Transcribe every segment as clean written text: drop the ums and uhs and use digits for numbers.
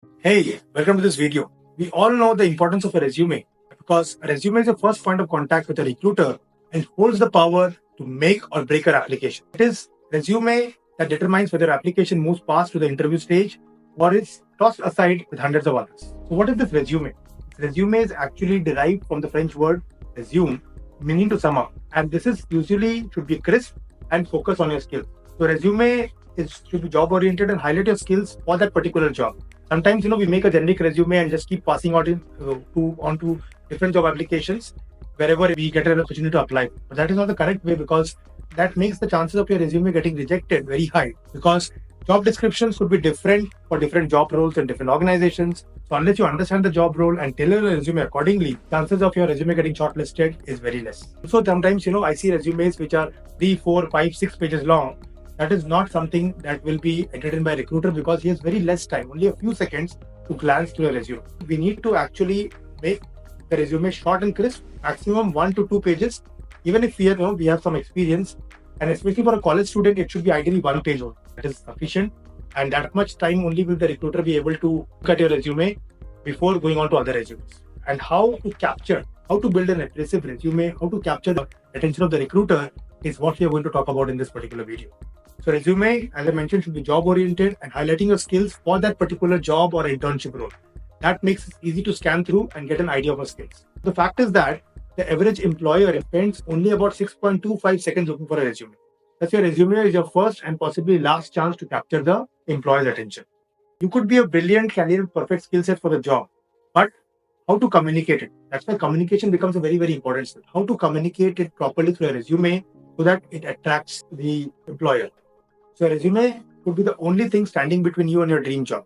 Hey, welcome to this video. We all know the importance of a resume because a resume is the first point of contact with a recruiter and holds the power to make or break your application. It is resume that determines whether your application moves past to the interview stage or is tossed aside with hundreds of others. So what is this resume? Resume is actually derived from the French word resume, meaning to sum up. And this is usually should be crisp and focus on your skills. So resume should be job oriented and highlight your skills for that particular job. Sometimes, we make a generic resume and just keep passing out onto different job applications wherever we get an opportunity to apply. But that is not the correct way because that makes the chances of your resume getting rejected very high because job descriptions could be different for different job roles and different organizations. So unless you understand the job role and tailor your resume accordingly, chances of your resume getting shortlisted is very less. So sometimes, I see resumes which are 3, 4, 5, 6 pages long. That is not something that will be entertained by a recruiter because he has very less time, only a few seconds to glance through a resume. We need to actually make the resume short and crisp, maximum 1 to 2 pages. Even if we have some experience, and especially for a college student, it should be ideally 1 page only. That is sufficient, and that much time only will the recruiter be able to look at your resume before going on to other resumes. And how to build an impressive resume, how to capture the attention of the recruiter is what we are going to talk about in this particular video. So resume, as I mentioned, should be job oriented and highlighting your skills for that particular job or internship role. That makes it easy to scan through and get an idea of your skills. The fact is that the average employer spends only about 6.25 seconds looking for a resume. Thus, your resume is your first and possibly last chance to capture the employer's attention. You could be a brilliant candidate with perfect skill set for the job, but how to communicate it? That's why communication becomes a very, very important skill. How to communicate it properly through a resume so that it attracts the employer. So a resume could be the only thing standing between you and your dream job.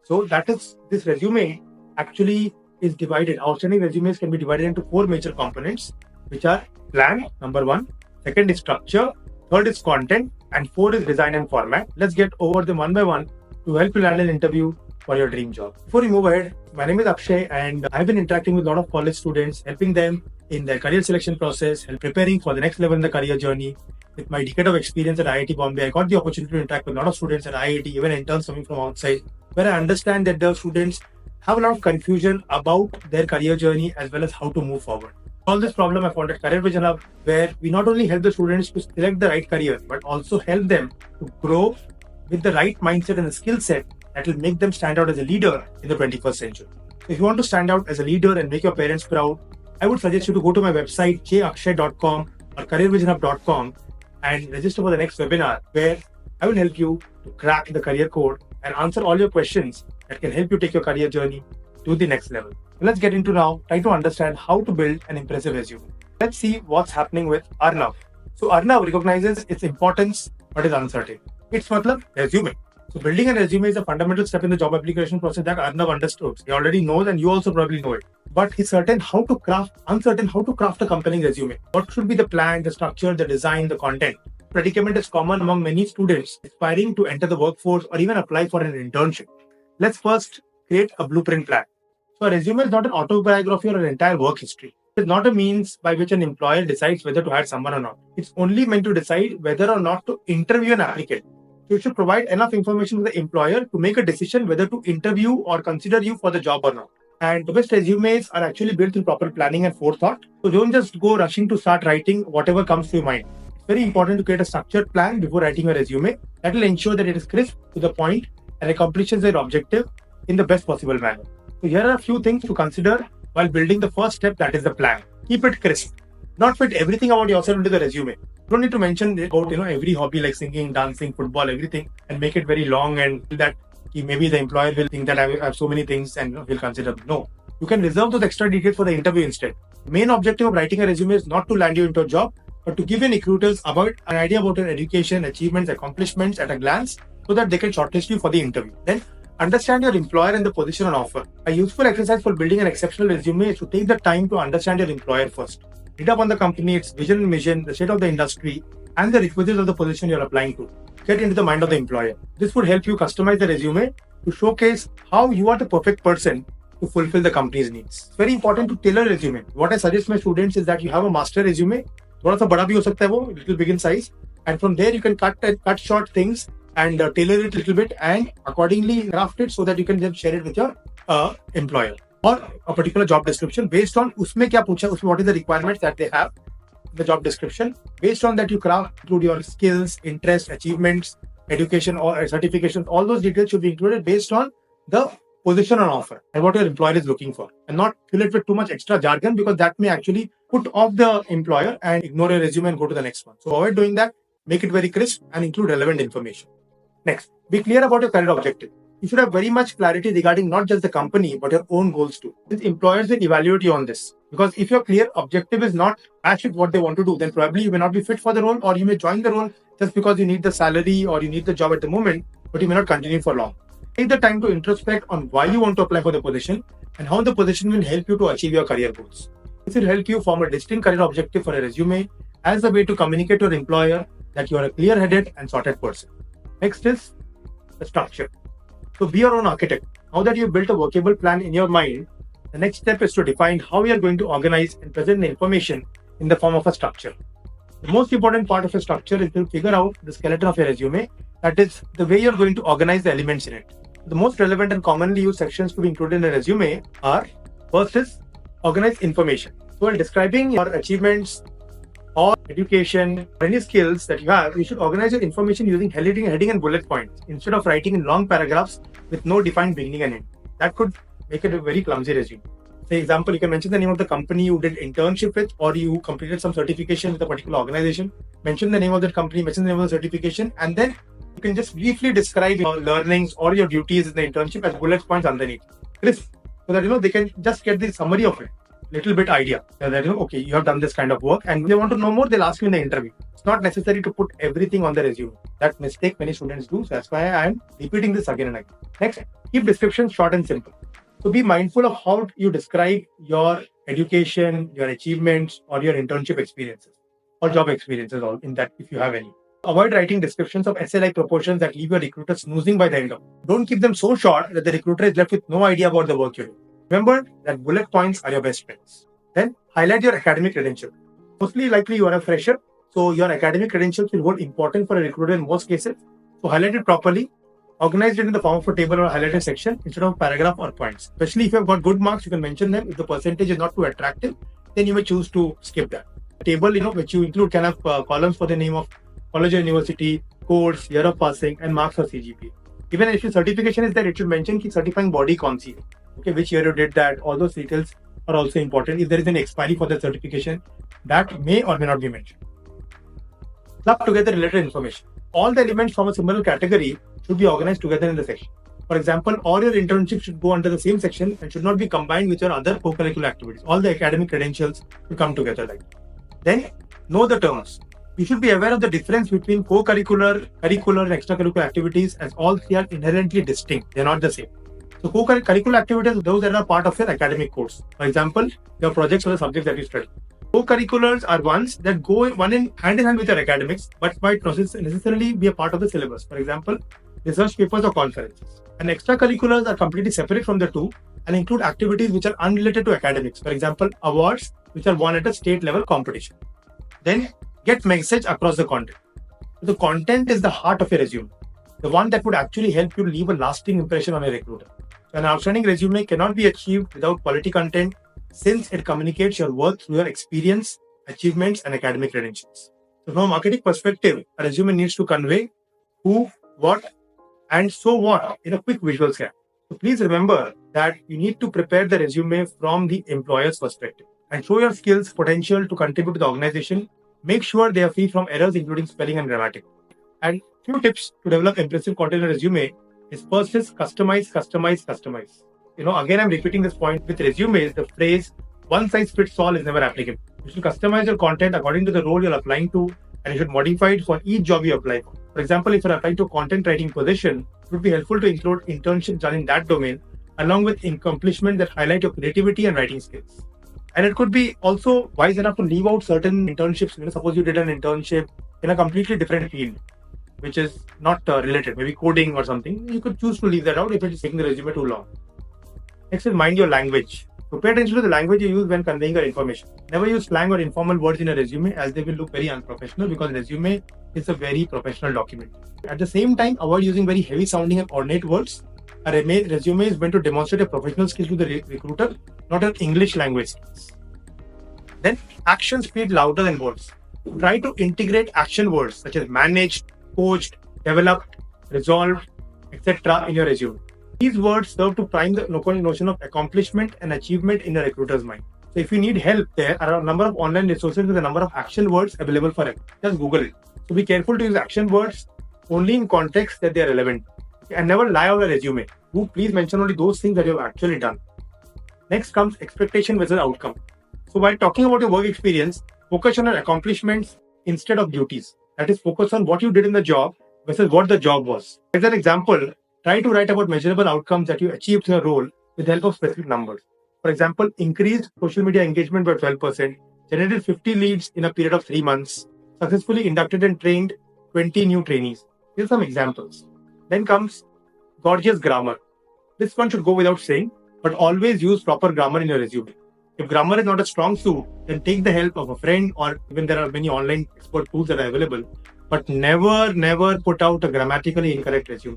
So this resume actually is divided. Outstanding resumes can be divided into 4 major components, which are plan, number 1. Second is structure. Third is content. And 4 is design and format. Let's get over them one by one to help you land an interview for your dream job. Before we move ahead, my name is Akshay and I've been interacting with a lot of college students, helping them in their career selection process and preparing for the next level in the career journey. With my decade of experience at IIT Bombay, I got the opportunity to interact with a lot of students at IIT, even interns coming from outside, where I understand that the students have a lot of confusion about their career journey as well as how to move forward. All this problem I found at Career Vision Hub, where we not only help the students to select the right career, but also help them to grow with the right mindset and the skill set that will make them stand out as a leader in the 21st century. If you want to stand out as a leader and make your parents proud, I would suggest you to go to my website jakshay.com or careervisionhub.com and register for the next webinar where I will help you to crack the career code and answer all your questions that can help you take your career journey to the next level. So let's get into now, try to understand how to build an impressive resume. Let's see what's happening with Arnav. So Arnav recognizes its importance but is uncertain. It's resume. So building a resume is a fundamental step in the job application process that Arnav understood. He already knows and you also probably know it. But he's uncertain how to craft a compelling resume. What should be the plan, the structure, the design, the content? Predicament is common among many students aspiring to enter the workforce or even apply for an internship. Let's first create a blueprint plan. So a resume is not an autobiography or an entire work history. It is not a means by which an employer decides whether to hire someone or not. It's only meant to decide whether or not to interview an applicant. So you should provide enough information to the employer to make a decision whether to interview or consider you for the job or not. And the best resumes are actually built through proper planning and forethought. So don't just go rushing to start writing whatever comes to your mind. It's very important to create a structured plan before writing a resume. That will ensure that it is crisp, to the point, and accomplishes their objective in the best possible manner. So here are a few things to consider while building the first step, that is the plan. Keep it crisp. Not fit everything about yourself into the resume. You don't need to mention about every hobby like singing, dancing, football, everything, and make it very long and that maybe the employer will think that I have so many things and will consider. No, you can reserve those extra details for the interview instead. The main objective of writing a resume is not to land you into a job, but to give your recruiters an idea about your education, achievements, accomplishments at a glance so that they can shortlist you for the interview. Then understand your employer and the position on offer. A useful exercise for building an exceptional resume is to take the time to understand your employer first. Read up on the company, its vision and mission, the state of the industry, and the requisites of the position you're applying to. Get into the mind of the employer. This would help you customize the resume to showcase how you are the perfect person to fulfill the company's needs. It's very important to tailor resume. What I suggest my students is that you have a master resume, थोड़ा सा बड़ा भी हो सकता है वो, little big in size, and from there you can cut short things and tailor it a little bit and accordingly craft it so that you can then share it with your employer, or a particular job description based on usme kya pucha, what is the requirements that they have, the job description. Based on that, you craft, include your skills, interests, achievements, education or certifications. All those details should be included based on the position on offer and what your employer is looking for, and not fill it with too much extra jargon, because that may actually put off the employer and ignore your resume and go to the next one. So avoid doing that. Make it very crisp and include relevant information. Next, be clear about your career objective. You should have very much clarity regarding not just the company, but your own goals too. Since employers will evaluate you on this. Because if your clear objective is not matched with what they want to do, then probably you may not be fit for the role, or you may join the role just because you need the salary or you need the job at the moment, but you may not continue for long. Take the time to introspect on why you want to apply for the position and how the position will help you to achieve your career goals. This will help you form a distinct career objective for a resume as a way to communicate to your employer that you are a clear-headed and sorted person. Next is the structure. So be your own architect. Now that you've built a workable plan in your mind, the next step is to define how you are going to organize and present the information in the form of a structure. The most important part of a structure is to figure out the skeleton of your resume, that is, the way you're going to organize the elements in it. The most relevant and commonly used sections to be included in a resume are: first is organize information. So while describing your achievements or education or any skills that you have, you should organize your information using heading and bullet points instead of writing in long paragraphs with no defined beginning and end. That could make it a very clumsy resume. For example, you can mention the name of the company you did internship with, or you completed some certification with a particular organization. Mention the name of that company, mention the name of the certification, and then you can just briefly describe your learnings or your duties in the internship as bullet points underneath. Crisp, so that they can just get the summary of it. Little bit idea that okay, you have done this kind of work, and if they want to know more, they'll ask you in the interview. It's not necessary to put everything on the resume. That mistake many students do. So that's why I am repeating this again and again. Next, keep descriptions short and simple. So be mindful of how you describe your education, your achievements, or your internship experiences or job experiences, all in that if you have any. Avoid writing descriptions of essay-like proportions that leave your recruiter snoozing by the end of it. Don't keep them so short that the recruiter is left with no idea about the work you do. Remember that bullet points are your best friends. Then highlight your academic credential. Mostly likely you are a fresher, so your academic credentials will hold important for a recruiter in most cases. So highlight it properly. Organize it in the form of a table or a highlighted section instead of a paragraph or points. Especially if you have got good marks, you can mention them. If the percentage is not too attractive, then you may choose to skip that. A table, which you include can have columns for the name of college or university, course, year of passing, and marks or CGPA. Even if your certification is there, it should mention ki certifying body kaun si hai. Okay, which year you did that. All those details are also important. If there is an expiry for the certification, that may or may not be mentioned. Club together related information. All the elements from a similar category should be organized together in the section. For example, all your internships should go under the same section and should not be combined with your other co-curricular activities. All the academic credentials should come together like that. Then, know the terms. You should be aware of the difference between co-curricular, curricular, and extracurricular activities, as all three are inherently distinct. They are not the same. So co-curricular activities, those that are part of your academic course. For example, your projects or the subjects that you study. Co-curriculars are ones that go hand in hand with your academics, but might not necessarily be a part of the syllabus. For example, research papers or conferences. And extracurriculars are completely separate from the two and include activities which are unrelated to academics. For example, awards which are won at a state level competition. Then get message across the content. The content is the heart of your resume, the one that would actually help you leave a lasting impression on a recruiter. So an outstanding resume cannot be achieved without quality content, since it communicates your work through your experience, achievements, and academic credentials. So from a marketing perspective, a resume needs to convey who, what, and so what in a quick visual scan. So please remember that you need to prepare the resume from the employer's perspective and show your skills, potential to contribute to the organization. Make sure they are free from errors, including spelling and grammatics. And few tips to develop impressive content in a resume is: first is customize, customize, customize. Again, I'm repeating this point. With resumes, the phrase one size fits all is never applicable. You should customize your content according to the role you're applying to, and you should modify it for each job you apply for. For example, if you're applying to a content writing position, it would be helpful to include internships done in that domain, along with accomplishments that highlight your creativity and writing skills. And it could be also wise enough to leave out certain internships. Suppose you did an internship in a completely different field, which is not related, maybe coding or something. You could choose to leave that out if it is taking the resume too long. Next is mind your language. So pay attention to the language you use when conveying your information. Never use slang or informal words in a resume, as they will look very unprofessional, because resume is a very professional document. At the same time, avoid using very heavy sounding and ornate words. A resume is meant to demonstrate a professional skill to the recruiter, not an English language skills. Then actions speak louder than words. Try to integrate action words such as managed, coached, developed, resolved, etc. in your resume. These words serve to prime the notion of accomplishment and achievement in a recruiter's mind. So if you need help, there are a number of online resources with a number of action words available for it. Just Google it. So be careful to use action words only in context that they are relevant. And never lie on a resume. Please mention only those things that you have actually done. Next comes expectation versus outcome. So while talking about your work experience, focus on your accomplishments instead of duties. That is, focus on what you did in the job versus what the job was. As an example, try to write about measurable outcomes that you achieved in a role with the help of specific numbers. For example, increased social media engagement by 12%, generated 50 leads in a period of 3 months, successfully inducted and trained 20 new trainees. Here are some examples. Then comes gorgeous grammar. This one should go without saying, but always use proper grammar in your resume. If grammar is not a strong suit, then take the help of a friend, or even there are many online expert tools that are available, but never put out a grammatically incorrect resume.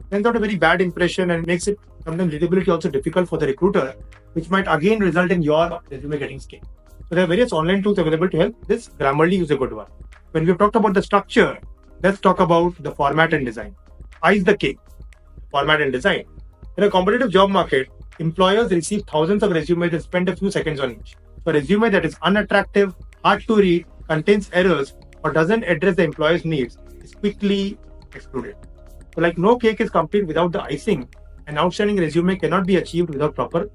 Sends out a very bad impression and makes it sometimes readability also difficult for the recruiter, which might again result in your resume getting scanned. So there are various online tools available to help. This Grammarly is a good one. When we've talked about the structure, let's talk about the format and design. I is the cake. Format and design. In a competitive job market, employers receive thousands of resumes and spend a few seconds on each. So a resume that is unattractive, hard to read, contains errors, or doesn't address the employer's needs is quickly excluded. So like no cake is complete without the icing, an outstanding resume cannot be achieved without proper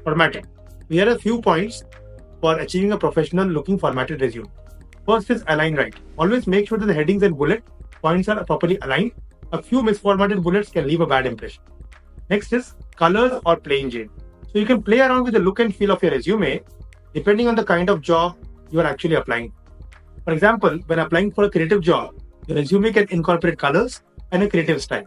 formatting. Here are a few points for achieving a professional looking formatted resume. First is align right. Always make sure that the headings and bullet points are properly aligned. A few misformatted bullets can leave a bad impression. Next is colors or plain Jane. So you can play around with the look and feel of your resume depending on the kind of job you are actually applying. For example, when applying for a creative job, your resume can incorporate colors and a creative style.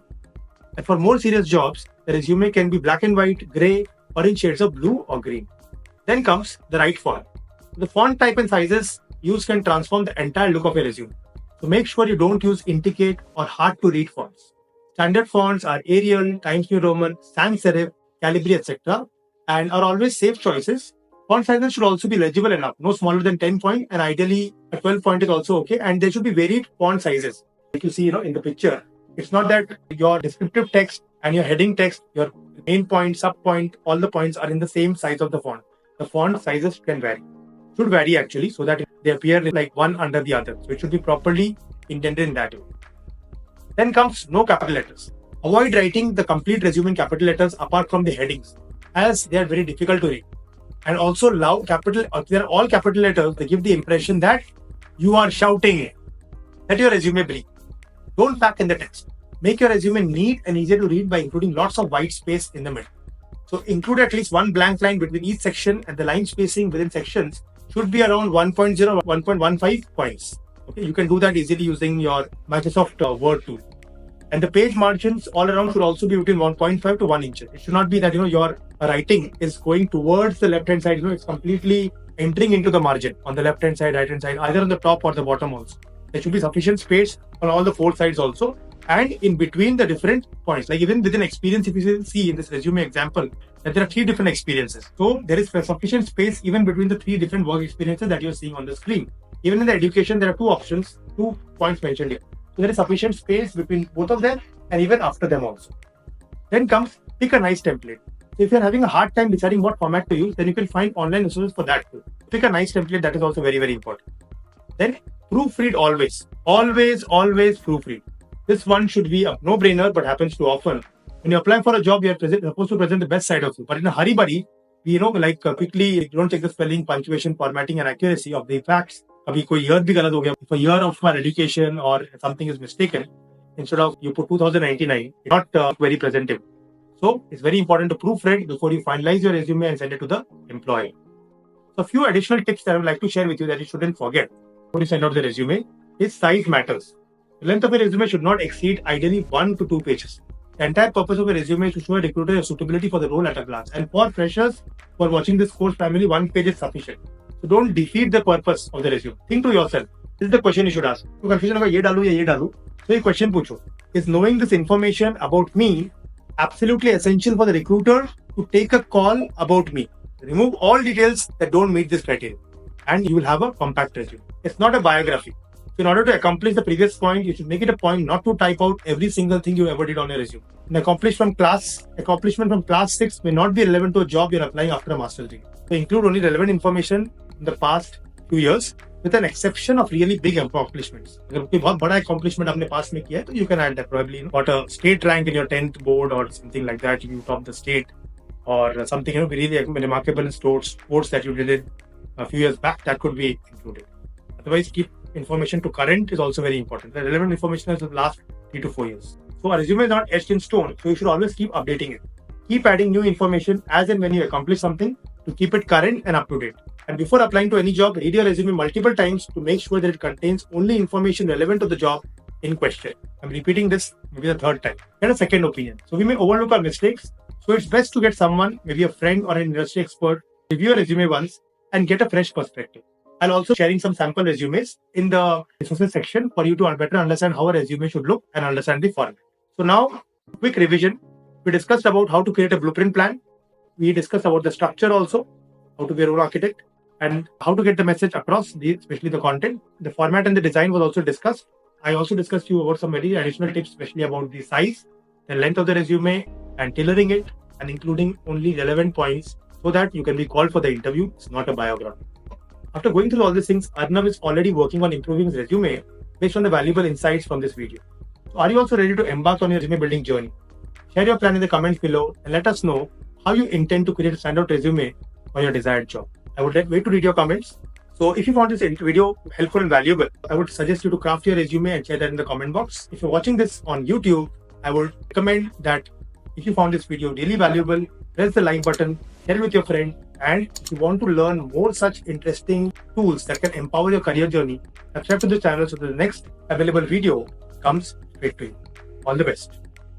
And for more serious jobs, the resume can be black and white, grey, or in shades of blue or green. Then comes the right font. The font type and sizes used can transform the entire look of your resume. So make sure you don't use intricate or hard to read fonts. Standard fonts are Arial, Times New Roman, Sans Serif, Calibri, etc. and are always safe choices. Font sizes should also be legible enough, no smaller than 10 point, and ideally a 12 point is also okay. And there should be varied font sizes. Like you see, in the picture, it's not that your descriptive text and your heading text, your main point, sub point, all the points are in the same size of the font. The font sizes can vary. Should vary actually, so that they appear like one under the other. So it should be properly intended in that way. Then comes no capital letters. Avoid writing the complete resume in capital letters apart from the headings, as they are very difficult to read. And also if they are all capital letters, they give the impression that you are shouting, that your resume breathes. Don't pack in the text. Make your resume neat and easy to read by including lots of white space in the middle. So include at least one blank line between each section, and the line spacing within sections should be around 1.0 or 1.15 points. Okay, you can do that easily using your Microsoft Word tool. And the page margins all around should also be between 1.5 to 1 inch. It should not be that your writing is going towards the left hand side. It's completely entering into the margin on the left hand side, right hand side, either on the top or the bottom also. There should be sufficient space on all the 4 sides also, and in between the different points. Like even within experience, if you see in this resume example, that there are 3 different experiences. So there is sufficient space even between the 3 different work experiences that you're seeing on the screen. Even in the education, there are 2 options, 2 points mentioned here. So there is sufficient space between both of them and even after them also. Then comes pick a nice template. So if you're having a hard time deciding what format to use, then you can find online resources for that too. Pick a nice template, that is also very, very important. Then proofread always. Always proofread. This one should be a no-brainer, but happens too often. When you're applying for a job, you're supposed to present the best side of you. But in a hurry-burry, quickly, you don't check the spelling, punctuation, formatting, and accuracy of the facts. If a year of my education or something is mistaken, instead of you put 2099, it's not very presentable. So it's very important to proofread before you finalize your resume and send it to the employer. So a few additional tips that I would like to share with you that you shouldn't forget when you send out the resume is size matters. The length of a resume should not exceed ideally 1 to 2 pages. The entire purpose of a resume is to show a recruiter your suitability for the role at a glance. And for freshers, for watching this course, primarily one page is sufficient. So don't defeat the purpose of the resume. Think to yourself, this is the question you should ask. तो confusion होगा ये डालूं या ये डालूं, तो ये question पूछो. Is knowing this information about me absolutely essential for the recruiter to take a call about me? Remove all details that don't meet this criteria, and you will have a compact resume. It's not a biography. So in order to accomplish the previous point, you should make it a point not to type out every single thing you ever did on your resume. An accomplishment from class 6 may not be relevant to a job you're applying after a master's degree. So include only relevant information in the past few years, with an exception of really big accomplishments. अगर कोई बहुत बड़ा accomplishment आपने past में किया है, तो you can add that probably. Got a state rank in your 10th board or something like that. You top the state or something really remarkable in sports that you did a few years back. That could be included. Otherwise, keep information to current is also very important. The relevant information is the last 3 to 4 years. So a resume is not etched in stone, so you should always keep updating it. Keep adding new information as and when you accomplish something to keep it current and up to date. And before applying to any job, read your resume multiple times to make sure that it contains only information relevant to the job in question. I'm repeating this maybe the third time. Get a second opinion. So we may overlook our mistakes. So it's best to get someone, maybe a friend or an industry expert, review your resume once and get a fresh perspective. I'll also sharing some sample resumes in the resources section for you to better understand how a resume should look and understand the format. So now, quick revision. We discussed about how to create a blueprint plan. We discussed about the structure also, how to be a role architect, and how to get the message across, especially the content. The format and the design was also discussed. I also discussed you about some very additional tips, especially about the size, the length of the resume, and tailoring it, and including only relevant points so that you can be called for the interview. It's not a biography. After going through all these things, Arnav is already working on improving his resume based on the valuable insights from this video. So are you also ready to embark on your resume building journey? Share your plan in the comments below and let us know how you intend to create a standout resume for your desired job. I would wait to read your comments. So if you found this video helpful and valuable, I would suggest you to craft your resume and share that in the comment box. If you're watching this on YouTube, I would recommend that if you found this video really valuable, press the like button, share it with your friend, and if you want to learn more such interesting tools that can empower your career journey, subscribe to the channel so that the next available video comes straight to you. All the best.